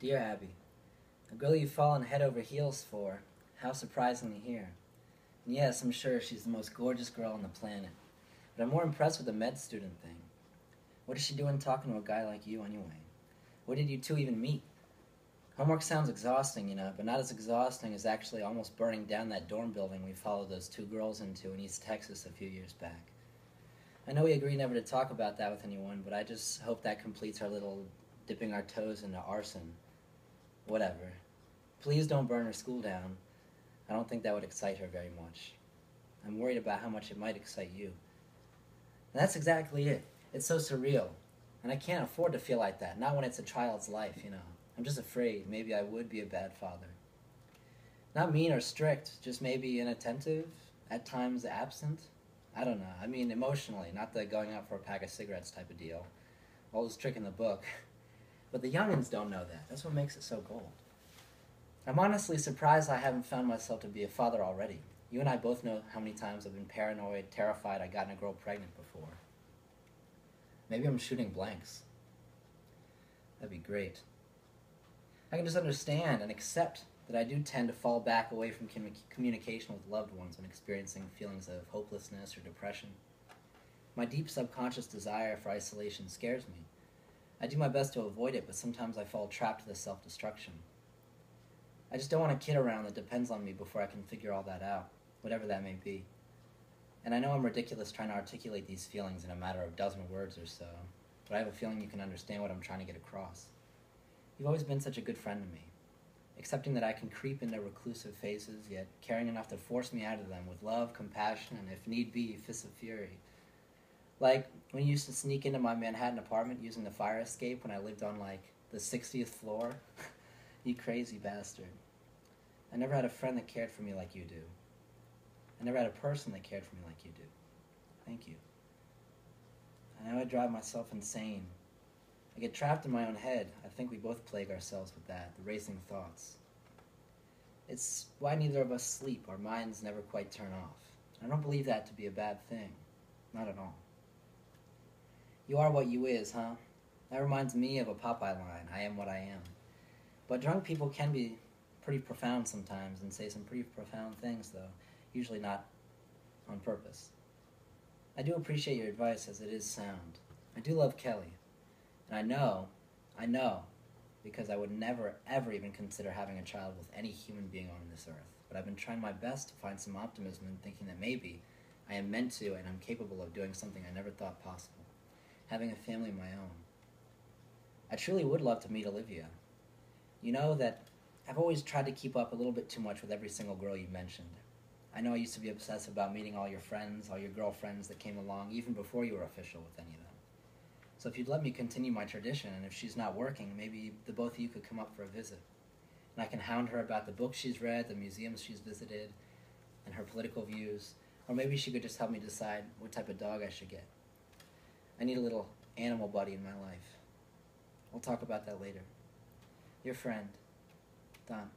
Dear Abby, a girl you've fallen head over heels for. How surprising to hear. And yes, I'm sure she's the most gorgeous girl on the planet. But I'm more impressed with the med student thing. What is she doing talking to a guy like you anyway? Where did you two even meet? Homework sounds exhausting, but not as exhausting as actually almost burning down that dorm building we followed those two girls into in East Texas a few years back. I know we agreed never to talk about that with anyone, but I just hope that completes our little dipping our toes into arson. Whatever. Please don't burn her school down. I don't think that would excite her very much. I'm worried about how much it might excite you. And that's exactly it. It's so surreal. And I can't afford to feel like that, not when it's a child's life. I'm just afraid maybe I would be a bad father. Not mean or strict, just maybe inattentive, at times absent. I don't know. I mean emotionally, not the going out for a pack of cigarettes type of deal. Oldest trick in the book. But the youngins don't know that. That's what makes it so gold. I'm honestly surprised I haven't found myself to be a father already. You and I both know how many times I've been paranoid, terrified I'd gotten a girl pregnant before. Maybe I'm shooting blanks. That'd be great. I can just understand and accept that I do tend to fall back away from communication with loved ones when experiencing feelings of hopelessness or depression. My deep subconscious desire for isolation scares me. I do my best to avoid it, but sometimes I fall trapped to the self-destruction. I just don't want a kid around that depends on me before I can figure all that out, whatever that may be. And I know I'm ridiculous trying to articulate these feelings in a matter of a dozen words or so, but I have a feeling you can understand what I'm trying to get across. You've always been such a good friend to me, accepting that I can creep into reclusive phases, yet caring enough to force me out of them with love, compassion, and if need be, fists of fury. Like when you used to sneak into my Manhattan apartment using the fire escape when I lived on, the 60th floor. You crazy bastard. I never had a friend that cared for me like you do. I never had a person that cared for me like you do. Thank you. I know I drive myself insane. I get trapped in my own head. I think we both plague ourselves with that, the racing thoughts. It's why neither of us sleep. Our minds never quite turn off. I don't believe that to be a bad thing. Not at all. You are what you is, huh? That reminds me of a Popeye line, I am what I am. But drunk people can be pretty profound sometimes and say some pretty profound things, though. Usually not on purpose. I do appreciate your advice, as it is sound. I do love Kelly. And I know, because I would never, ever even consider having a child with any human being on this earth. But I've been trying my best to find some optimism in thinking that maybe I am meant to and I'm capable of doing something I never thought possible. Having a family of my own. I truly would love to meet Olivia. You know that I've always tried to keep up a little bit too much with every single girl you mentioned. I know I used to be obsessive about meeting all your friends, all your girlfriends that came along, even before you were official with any of them. So if you'd let me continue my tradition, and if she's not working, maybe the both of you could come up for a visit. And I can hound her about the books she's read, the museums she's visited, and her political views. Or maybe she could just help me decide what type of dog I should get. I need a little animal buddy in my life. We'll talk about that later. Your friend, Don.